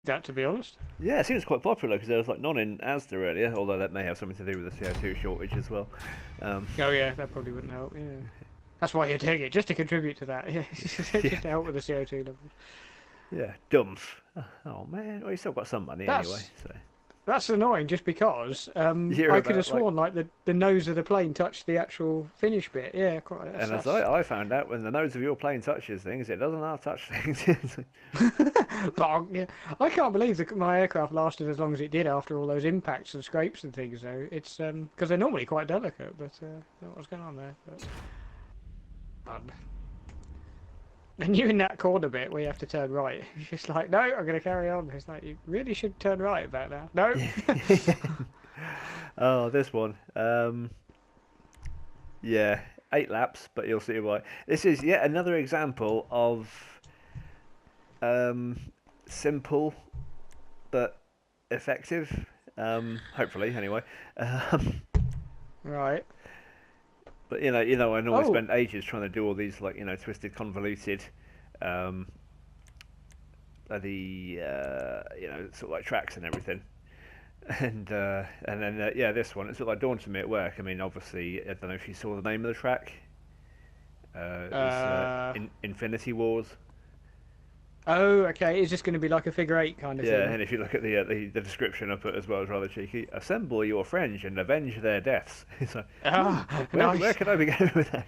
that, to be honest. Yeah, it seems quite popular because there was like none in Asda earlier, although that may have something to do with the CO2 shortage as well. Um, Oh yeah, that probably wouldn't help. Yeah, that's why you're doing it, just to contribute to that. Yeah, just yeah, to help with the CO2 levels. yeah, dumph. Oh man, well you still got some money anyway, That's so that's annoying, just because you're I could have about like. sworn like the nose of the plane touched the actual finish bit. Yeah, quite. And as That's I found out, when the nose of your plane touches things, it doesn't half touch things. Bong, yeah. I can't believe that my aircraft lasted as long as it did after all those impacts and scrapes and things. Though it's because they're normally quite delicate, but I don't know what's going on there. But fun. And you in that corner bit where you have to turn right, it's just like, no, I'm going to carry on. It's like, you really should turn right about now. No. Oh, this one. Yeah, 8 laps, but you'll see why. This is yet another example of um, simple but effective. Hopefully, anyway. Um, Right. but I normally Oh, spend ages trying to do all these like twisted, convoluted, um, the sort of like tracks and everything. And then yeah, this one it's sort of like dawned to me at work. I mean, obviously, I don't know if you saw the name of the track. It was uh, Infinity Wars. oh, okay. Is this going to be like a figure eight kind of Yeah, thing? and if you look at the description I put as well, it's rather cheeky. Assemble your friends and avenge their deaths. So, Ah, where nice. could I be going with that?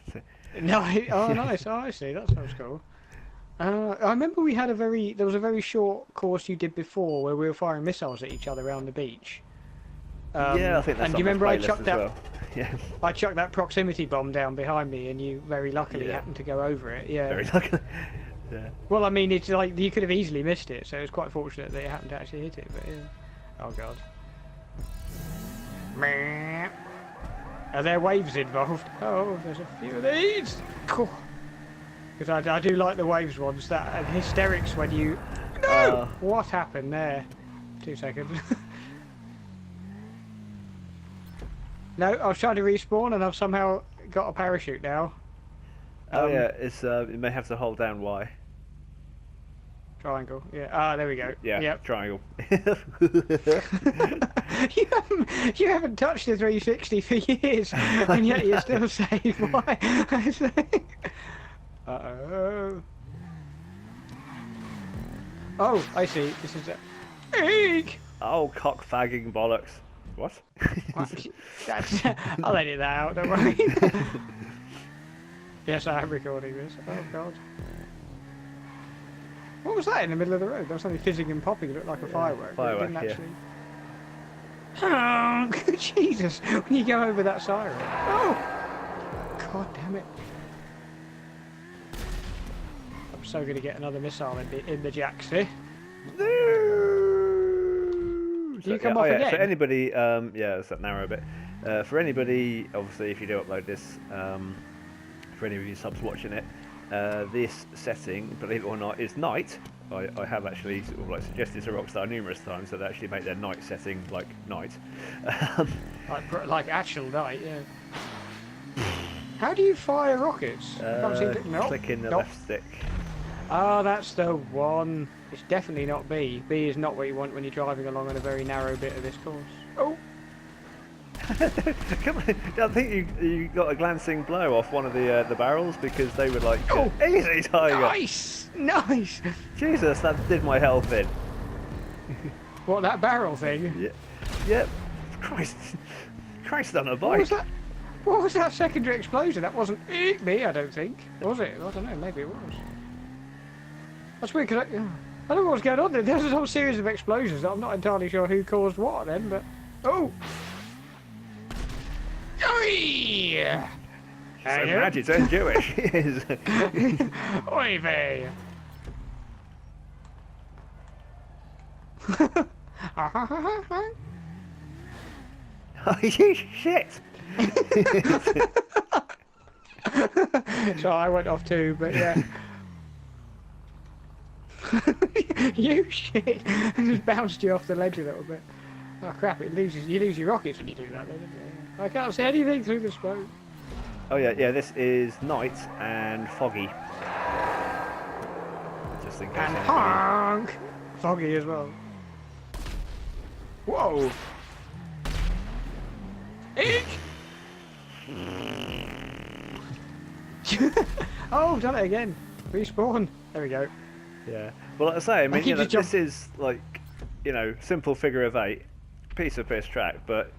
No, oh, Yeah. nice. Oh, I see. That sounds cool. I remember there was a very short course you did before where we were firing missiles at each other around the beach. Yeah, I think that's And do on you this remember playlist as well. Yeah, I chucked that proximity bomb down behind me, and you very luckily yeah, happened to go over it. Yeah. very lucky. Yeah. Well, I mean, it's like you could have easily missed it, so it was quite fortunate that it happened to actually hit it. But yeah. Oh god. Meh. Are there waves involved? Oh, there's a few of these. Cool. Because I do like the waves ones. That and hysterics when you. No. Uh, What happened there? 2 seconds. No, I was trying to respawn, and I've somehow got a parachute now. oh yeah, it's you may have to hold down Y. Triangle. Yeah. Ah, there we go. Yeah, Yep. triangle. You haven't touched the 360 for years, and yet you're still saying why. Uh-oh. Oh, I see. This is a... Eek! Oh, cock fagging bollocks. What? That's... I'll edit that out, don't worry. Yes, I am recording this. Oh, God. What was that in the middle of the road? There was something fizzing and popping. It looked like a firework. But it Firework, didn't yeah. actually... Oh, Jesus. When you go over that siren. Oh! God damn it. I'm so going to get another missile in the jacks here. No! Do you come off yeah, again? for anybody, yeah, it's that narrow bit. For anybody, obviously, if you do upload this, for any of you subs watching it, this setting, believe it or not, is night. I have actually sort of like suggested to Rockstar numerous times that they actually make their night setting like night. Like actual night, yeah. How do you fire rockets? I can't seem to... Nope. Click in the Nope. left stick. Oh, that's the one. It's definitely not B. B is not what you want when you're driving along on a very narrow bit of this course. Oh! Come on, I think you got a glancing blow off one of the barrels because they were like, Oh! easy tiger. Nice! Nice! Jesus, that did my health in. What, that barrel thing? Yeah, yep. Christ, Christ on a What was bike. that? What was that secondary explosion? That wasn't me, I don't think. Was it? I don't know, maybe it was. That's weird, because I don't know what's going on there. There's a whole series of explosions. I'm not entirely sure who caused what then, but... Oh! Oi! So mad you turned Jewish. Yes. Oi vey! Oh, you shit! So I went off too, but yeah. You shit! I just bounced you off the ledge a little bit. Oh crap! You lose your rockets when you do that. Don't you? I can't see anything through the smoke. Oh yeah, yeah. This is night and foggy. Just in case. And anybody- honk! Foggy as well. Whoa! Eek! Oh, done it again. Respawn. There we go. Yeah. Well, like I say, I mean, keep just this is like, simple figure of 8, piece of piss track, but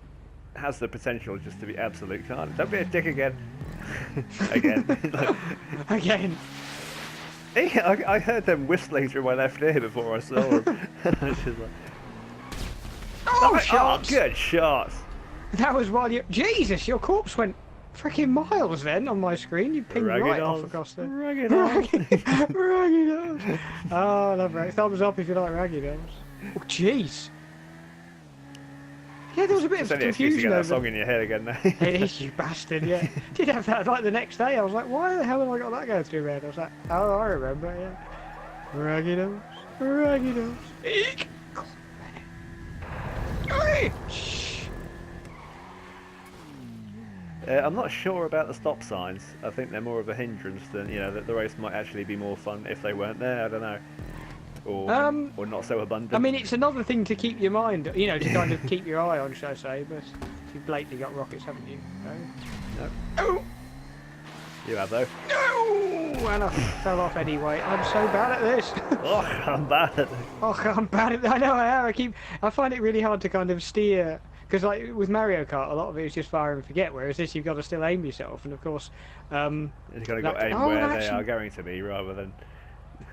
has the potential just to be absolute carnage. Don't be a dick again. Again. Again. I heard them whistling through my left ear before I saw them. And I was just like, Oh, oh, shots! good shots. That was while you... Jesus, your corpse went freaking miles then on my screen. You pinged Raggy right dolls. off across there. Raggy dolls. Raggy dolls. Oh, I love Raggy. Thumbs up if you like Raggy dolls. Oh, jeez. Yeah, there was a bit of It's only an excuse to confusion get that over... song in your head again, though. It is, you bastard, yeah. Did have that like the next day. I was like, why the hell have I got that going through my head? I was like, oh, I remember, yeah. Raggy dolls. Raggy dolls. Eek! Oi! Shh. I'm not sure about the stop signs. I think they're more of a hindrance than, that the race might actually be more fun if they weren't there. I don't know. Or not so abundant. I mean, it's another thing to keep your mind, to kind of keep your eye on, shall I say, but you've blatantly got rockets, haven't you? No. Oh! You have, though. No! And I fell off anyway. I'm so bad at this. Oh, I'm bad at this. Oh, I'm bad at that. I know I am. I find it really hard to kind of steer. Because like with Mario Kart, a lot of it is just fire and forget, whereas this you've got to still aim yourself, and of course, you've got to aim where they are going to be, rather than.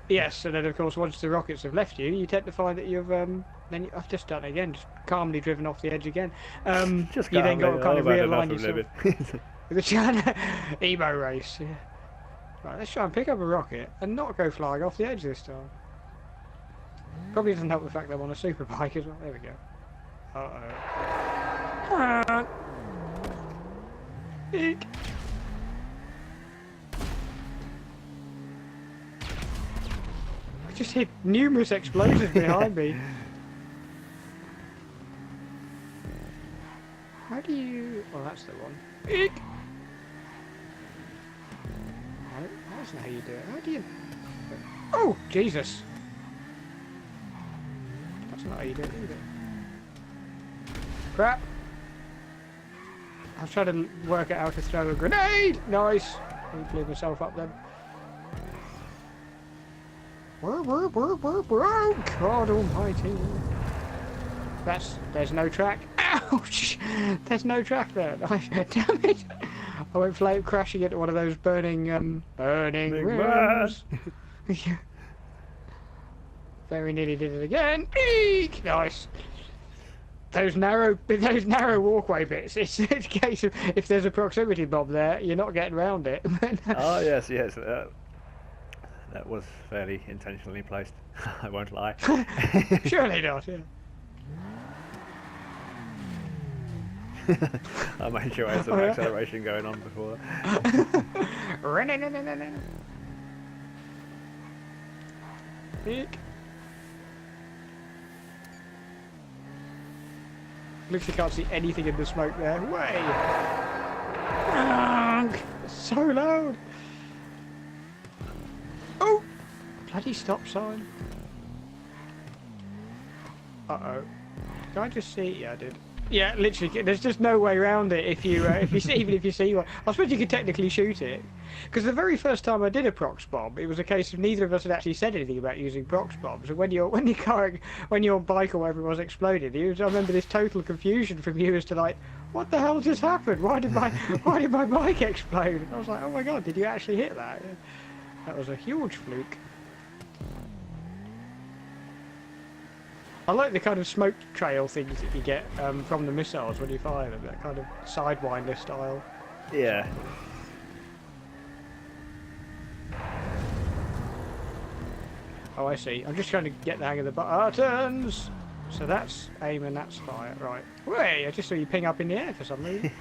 Yes, and then of course once the rockets have left you, you tend to find that I've just done it again, just calmly driven off the edge again. Just you then got to kind of realign yourself. The China emo race. Yeah. Right, let's try and pick up a rocket and not go flying off the edge this time. Probably doesn't help the fact that I'm on a super bike as well. There we go. Uh-oh. Eek. I just hit numerous explosions behind me. How do you... Oh, that's the one. Eek. No, that's not how you do it. How do you... Oh, Jesus. That's not how you do it either. Crap. I was trying to work out how to throw a grenade. Nice. I blew myself up then. God almighty. There's no track. Ouch! There's no track there. Damn it. I went flame crashing into one of those burning rooms. Very nearly did it again. Eek! Nice. Those narrow walkway bits. It's a case of if there's a proximity bomb there, you're not getting around it. Oh yes. That was fairly intentionally placed. I won't lie. Surely not. Yeah. I made sure I had some acceleration going on before. Eek. Literally can't see anything in the smoke there. Way! So loud! Oh! Bloody stop sign. Uh-oh. Did I just see? Yeah, I did. Yeah, literally, there's just no way around it if you see, even if you see one. I suppose you could technically shoot it. Because the very first time I did a prox bomb, it was a case of neither of us had actually said anything about using prox bombs. And when your bike or whatever was exploded, I remember this total confusion from you as to like, what the hell just happened? Why did my bike explode? I was like, oh my god, did you actually hit that? That was a huge fluke. I like the kind of smoke trail things that you get from the missiles when you fire them, that kind of sidewinder style. Yeah. Oh, I see. I'm just trying to get the hang of the buttons. So that's aim and that's fire. Right. Wait, I just saw you ping up in the air for some reason.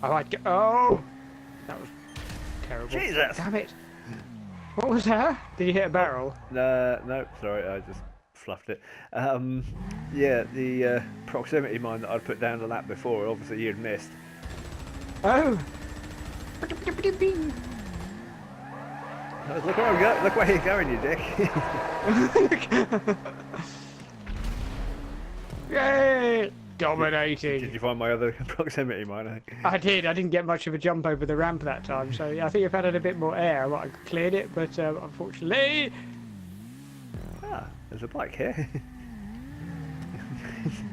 I might go. Oh! That was terrible. Jesus! Damn it. What was that? Did you hit a barrel? No, sorry, I just fluffed it. Yeah, the proximity mine that I'd put down the lap before, obviously you'd missed. Oh! Look where I'm going. Look where you're going, you dick. Yay! Did Dominating. you find my other proximity mine? I did. I didn't get much of a jump over the ramp that time, so yeah, I think if I had a bit more air, I might have cleared it. But unfortunately, Ah, there's a bike here.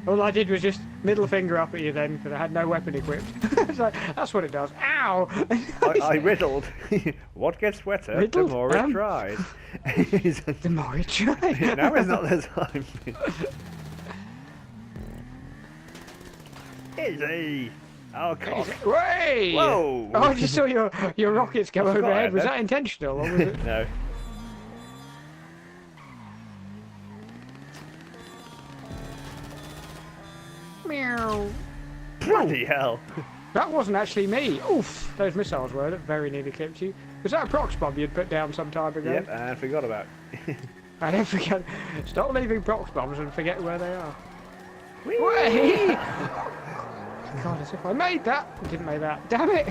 all I did was just middle finger up at you then, because I had no weapon equipped. So that's what it does. Ow! I riddled. What gets wetter, Riddled? the more it dries. The more it dries. Now is not the time. Easy. Oh, God. Way! Whoa! Oh, I just saw your rockets go I forgot I overhead. had Was them. that intentional, or was it? No. Meow. Bloody hell. That wasn't actually me. Oof, those missiles were that very nearly clipped you. Was that a prox bomb you'd put down some time ago? Yep, and I forgot about. I don't forget. Stop leaving prox bombs and forget where they are. Whee! Way! God, as if I made that. I didn't make that. Damn it!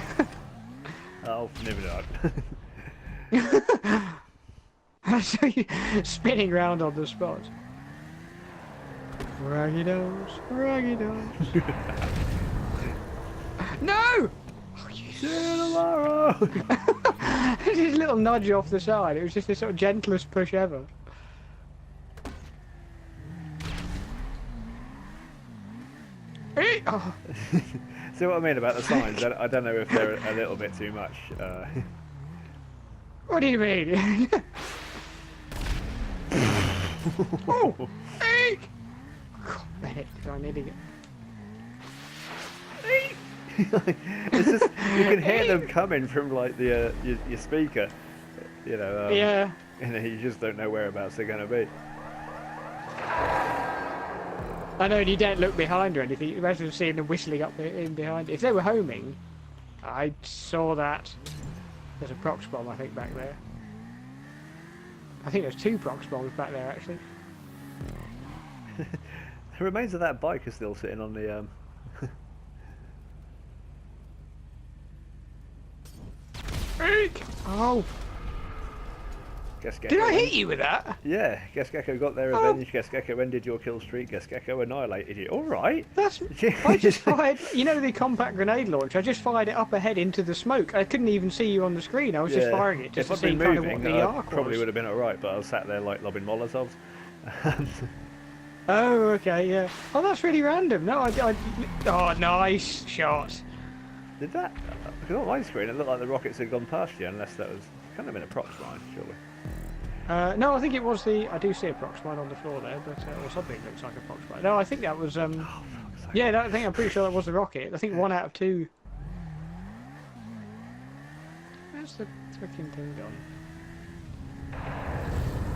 Oh, never mind. I saw you spinning round on the spot. Raggy nose, raggy nose. No! Oh, you See you tomorrow. This is a little nudge off the side. It was just the sort of gentlest push ever. Oh. See what I mean about the signs? I don't know if they're a little bit too much. What do you mean? Oh! Eek! God, Bennett, did I need to get... It's just you can hear them coming from like the your speaker, you know. Yeah. And you just don't know whereabouts they're going to be. I know, and you don't look behind or anything. Imagine seeing them whistling up in behind. If they were homing, I saw that. There's a prox bomb, I think, back there. I think there's 2 prox bombs back there, actually. The remains of that bike are still sitting on the. Eek! Oh! Guess Did I hit you with that? Yeah, Guess Gecko got their Oh. revenge. Guess Gecko ended your kill streak. Guess Gecko annihilated you. All right. That's. I just fired. You know the compact grenade launcher. I just fired it up ahead into the smoke. I couldn't even see you on the screen. I was just firing it just If to I'd see been kind of what moving, the I arc probably was. would have been all right. But I was sat there like lobbing Molotovs. Oh, okay, yeah. Oh, that's really random. No, oh, nice shot. Did that? Because on my screen, it looked like the rockets had gone past you, unless that was kind of been a prox mine, surely. No, I think it was the. I do see a prox mine on the floor there, but or something looks like a prox mine. No, I think that was. Oh, fuck's sake. Yeah, no, I think I'm pretty sure that was the rocket. I think 1 out of 2. Where's the freaking thing gone?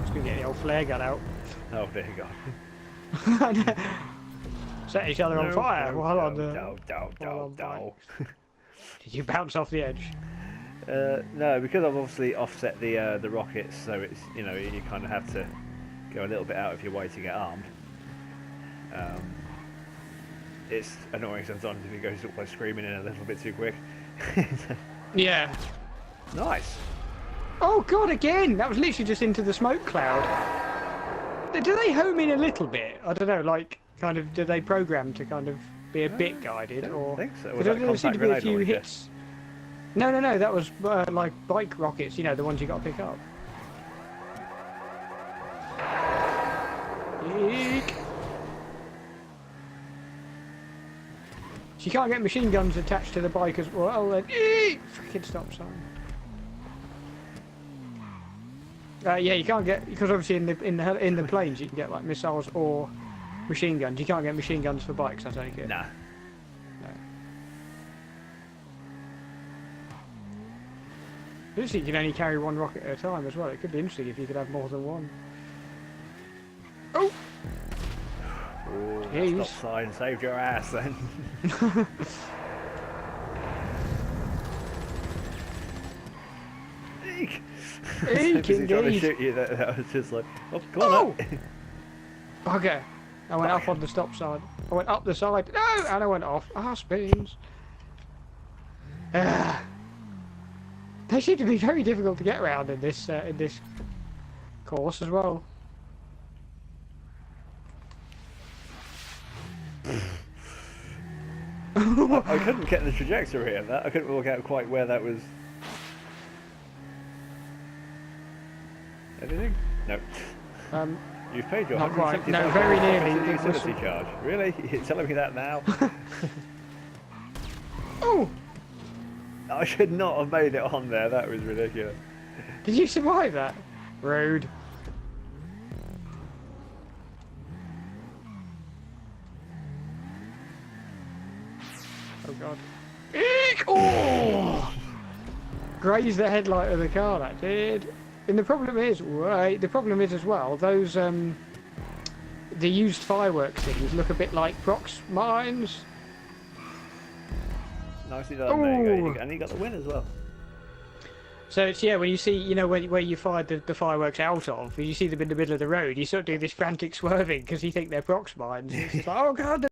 Just gonna get the old flare gun out. Oh, there you go. Set each other on fire while on the. No. Did you bounce off the edge? No, because I've obviously offset the rockets, so it's you kind of have to go a little bit out of your way to get armed. It's annoying sometimes if you go sort of like screaming in a little bit too quick. Yeah. Nice. Oh god, again! That was literally just into the smoke cloud. Do they home in a little bit? I don't know, like, kind of, do they program to kind of be a bit guided, I don't or? think so. Was Because that a there seemed compact to be a grenade few launcher? hits. No, that was like bike rockets, you know, the ones you got to pick up. Eek. So you can't get machine guns attached to the bike as well, then eek! Freaking stop sign. Yeah, you can't get, because obviously in the planes you can get like missiles or machine guns. You can't get machine guns for bikes, I take it. Nah. No. Literally, you can only carry 1 rocket at a time as well. It could be interesting if you could have more than 1. Oh! Oh, that Jeez. stop sign saved your ass then. Eek! Eek, Busy trying to indeed. shoot you, that was just like, oh, come on up. Bugger. I went up on the stop side. I went up the side. No! And I went off. Ah, spins. Ah. They seem to be very difficult to get around in this course as well. I couldn't get the trajectory of that. I couldn't work out quite where that was. Anything? No. You've paid your Not quite. No, £150 very nearly. utility charge. Really? You're telling me that now? Oh! I should not have made it on there. That was ridiculous. Did you survive that? Rude. Oh god. Eek! Oh! Grazed the headlight of the car, that did. And the problem is, right, the problem is as well, those, the used fireworks things look a bit like Prox mines. Nicely done, there you go. And you got the win as well. So it's, yeah, when you see, you know, where you fired the fireworks out of, you see them in the middle of the road, you sort of do this frantic swerving because you think they're Prox mines. It's just like, oh god,